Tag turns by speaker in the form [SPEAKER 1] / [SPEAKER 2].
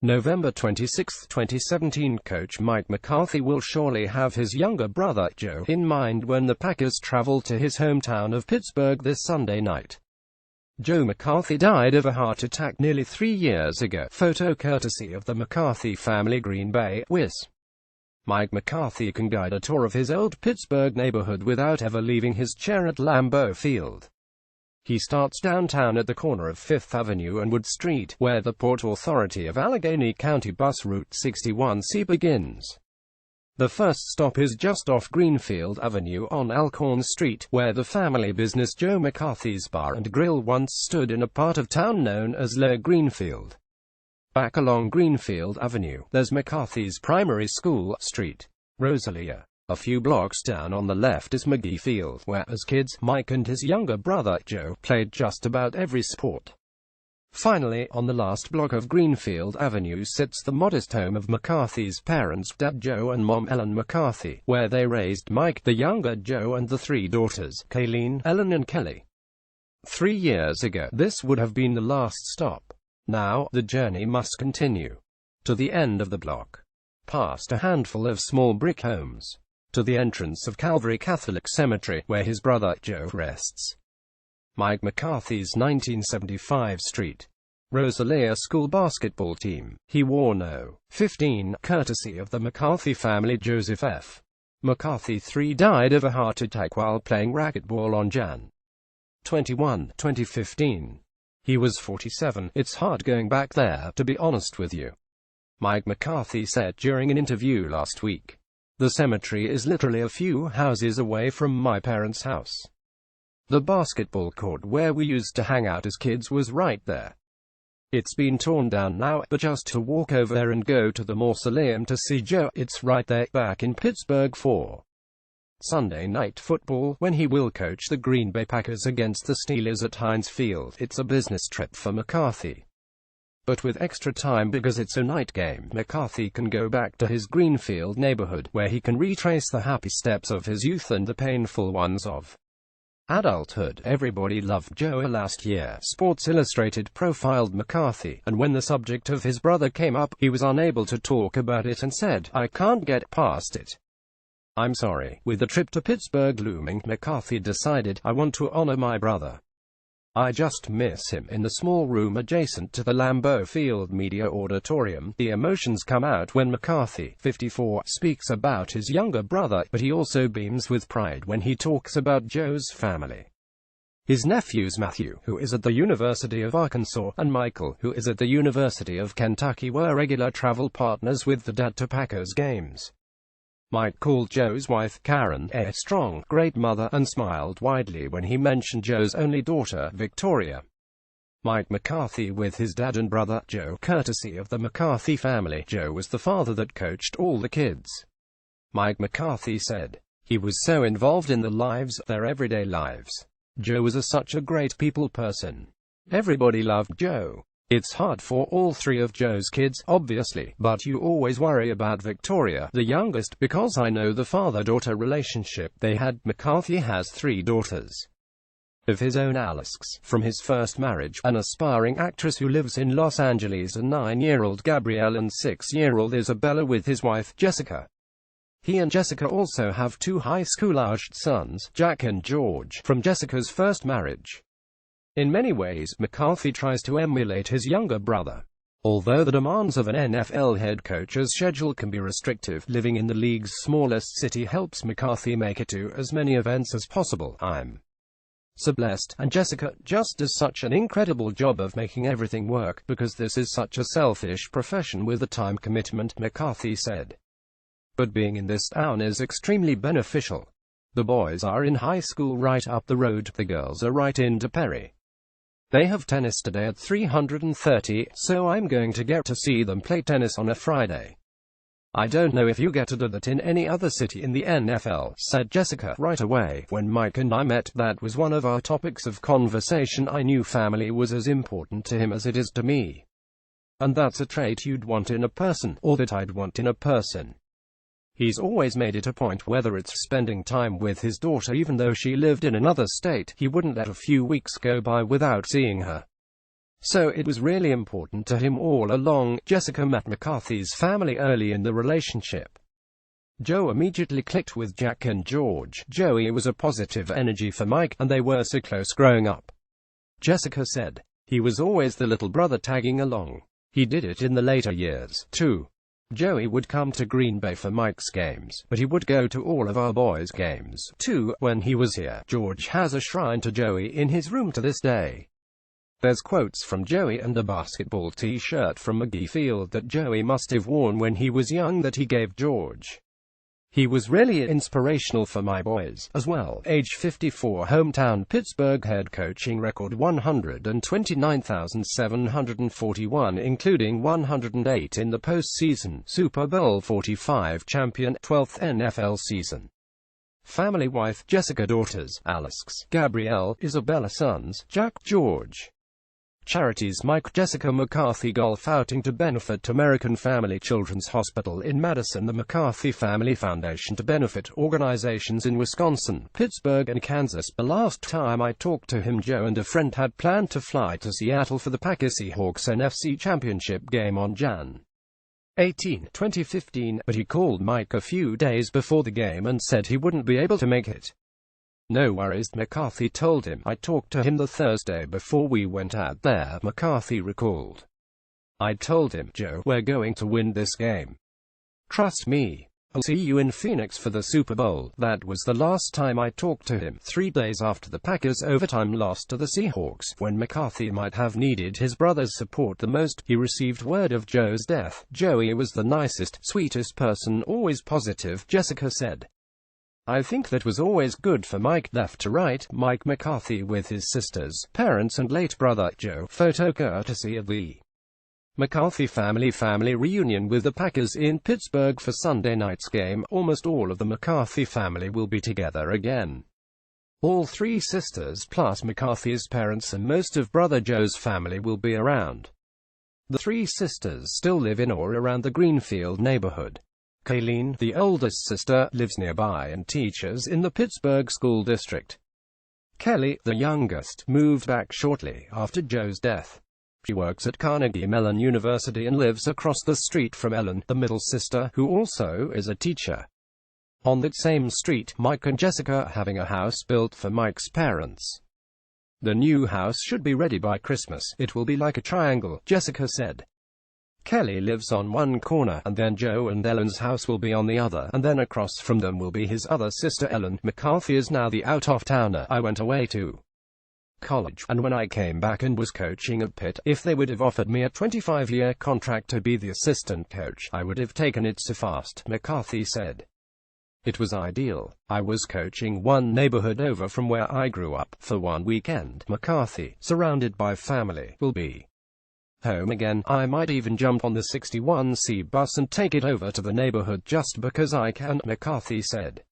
[SPEAKER 1] November 26, 2017. Coach Mike McCarthy will surely have his younger brother, Joe, in mind when the Packers travel to his hometown of Pittsburgh this Sunday night. Joe McCarthy died of a heart attack nearly 3 years ago. Photo courtesy of the McCarthy family, Green Bay, Wis. Mike McCarthy can guide a tour of his old Pittsburgh neighborhood without ever leaving his chair at Lambeau Field. He starts downtown at the corner of 5th Avenue and Wood Street, where the Port Authority of Allegheny County bus route 61C begins. The first stop is just off Greenfield Avenue on Alcorn Street, where the family business Joe McCarthy's Bar and Grill once stood in a part of town known as Lower Greenfield. Back along Greenfield Avenue, there's McCarthy's Primary School, Street Rosalia. A few blocks down on the left is McGee Field, where, as kids, Mike and his younger brother, Joe, played just about every sport. Finally, on the last block of Greenfield Avenue sits the modest home of McCarthy's parents, Dad Joe and Mom Ellen McCarthy, where they raised Mike, the younger Joe, and the 3 daughters, Kayleen, Ellen and Kelly. 3 years ago, this would have been the last stop. Now, the journey must continue. To the end of the block. Past a handful of small brick homes. To the entrance of Calvary Catholic Cemetery, where his brother, Joe, rests. Mike McCarthy's 1975 Street Rosalia school basketball team. He wore no. 15, courtesy of the McCarthy family. Joseph F. McCarthy III died of a heart attack while playing racquetball on Jan. 21, 2015. He was 47. It's hard going back there, to be honest with you. Mike McCarthy said during an interview last week. The cemetery is literally a few houses away from my parents' house. The basketball court where we used to hang out as kids was right there. It's been torn down now, but just to walk over there and go to the mausoleum to see Joe, it's right there, back in Pittsburgh for Sunday night football, when he will coach the Green Bay Packers against the Steelers at Heinz Field. It's a business trip for McCarthy. But with extra time because it's a night game, McCarthy can go back to his Greenfield neighborhood, where he can retrace the happy steps of his youth and the painful ones of adulthood. Everybody loved Joe last year, Sports Illustrated profiled McCarthy, and when the subject of his brother came up, he was unable to talk about it and said, "I can't get past it. I'm sorry." With the trip to Pittsburgh looming, McCarthy decided, "I want to honor my brother. I just miss him." In the small room adjacent to the Lambeau Field Media Auditorium, the emotions come out when McCarthy, 54, speaks about his younger brother, but he also beams with pride when he talks about Joe's family. His nephews Matthew, who is at the University of Arkansas, and Michael, who is at the University of Kentucky, were regular travel partners with the dad to Packers games. Mike called Joe's wife, Karen, a strong, great mother, and smiled widely when he mentioned Joe's only daughter, Victoria. Mike McCarthy with his dad and brother, Joe, courtesy of the McCarthy family. Joe was the father that coached all the kids. Mike McCarthy said, "He was so involved in their everyday lives. Joe was such a great people person. Everybody loved Joe. It's hard for all 3 of Joe's kids, obviously, but you always worry about Victoria, the youngest, because I know the father-daughter relationship they had." McCarthy has 3 daughters of his own. Alex, from his first marriage, an aspiring actress who lives in Los Angeles, and 9-year-old Gabrielle and 6-year-old Isabella with his wife, Jessica. He and Jessica also have 2 high school-aged sons, Jack and George, from Jessica's first marriage. In many ways, McCarthy tries to emulate his younger brother. Although the demands of an NFL head coach's schedule can be restrictive, living in the league's smallest city helps McCarthy make it to as many events as possible. "I'm so blessed, and Jessica just does such an incredible job of making everything work, because this is such a selfish profession with a time commitment," McCarthy said. "But being in this town is extremely beneficial. The boys are in high school right up the road, the girls are right into Perry. They have tennis today at 330, so I'm going to get to see them play tennis on a Friday. I don't know if you get to do that in any other city in the NFL," said Jessica. "Right away, when Mike and I met, that was one of our topics of conversation. I knew family was as important to him as it is to me. And that's a trait you'd want in a person, or that I'd want in a person. He's always made it a point, whether it's spending time with his daughter even though she lived in another state, he wouldn't let a few weeks go by without seeing her. So it was really important to him all along. Jessica met McCarthy's family early in the relationship. Joe immediately clicked with Jack and George. Joey was a positive energy for Mike, and they were so close growing up. Jessica said, "He was always the little brother tagging along. He did it in the later years, too. Joey would come to Green Bay for Mike's games, but he would go to all of our boys' games, too, when he was here." George has a shrine to Joey in his room to this day. There's quotes from Joey and a basketball t-shirt from McGee Field that Joey must have worn when he was young that he gave George. "He was really inspirational for my boys, as well." Age 54, hometown Pittsburgh head coaching record 129,741, including 108 in the postseason. Super Bowl 45 champion, 12th NFL season. Family wife, Jessica. Daughters, Alex, Gabrielle, Isabella. Sons, Jack, George. Charities: Mike, Jessica. McCarthy golf outing to benefit American Family Children's Hospital in Madison. The McCarthy Family Foundation to benefit organizations in Wisconsin, Pittsburgh and Kansas. The last time I talked to him, Joe and a friend had planned to fly to Seattle for the Packers-Seahawks NFC Championship game on Jan. 18, 2015, but he called Mike a few days before the game and said he wouldn't be able to make it. "No worries," McCarthy told him. "I talked to him the Thursday before we went out there," McCarthy recalled. "I told him, Joe, we're going to win this game. Trust me. I'll see you in Phoenix for the Super Bowl." That was the last time I talked to him, 3 days after the Packers' overtime loss to the Seahawks, when McCarthy might have needed his brother's support the most. He received word of Joe's death. "Joey was the nicest, sweetest person, always positive," Jessica said. "I think that was always good for Mike." Left to right, Mike McCarthy with his sisters, parents and late brother, Joe. Photo courtesy of the McCarthy family reunion with the Packers in Pittsburgh for Sunday night's game. Almost all of the McCarthy family will be together again. All 3 sisters, plus McCarthy's parents and most of brother Joe's family will be around. The 3 sisters still live in or around the Greenfield neighborhood. Kayleen, the oldest sister, lives nearby and teaches in the Pittsburgh school district. Kelly, the youngest, moved back shortly after Joe's death. She works at Carnegie Mellon University and lives across the street from Ellen, the middle sister, who also is a teacher. On that same street, Mike and Jessica are having a house built for Mike's parents. The new house should be ready by Christmas. "It will be like a triangle," Jessica said. "Kelly lives on one corner, and then Joe and Ellen's house will be on the other, and then across from them will be his other sister Ellen." McCarthy is now the out-of-towner. "I went away to college, and when I came back and was coaching at Pitt, if they would have offered me a 25-year contract to be the assistant coach, I would have taken it so fast," McCarthy said. "It was ideal. I was coaching one neighborhood over from where I grew up, for one weekend." McCarthy, surrounded by family, will be home again. "I might even jump on the 61C bus and take it over to the neighborhood just because I can," McCarthy said.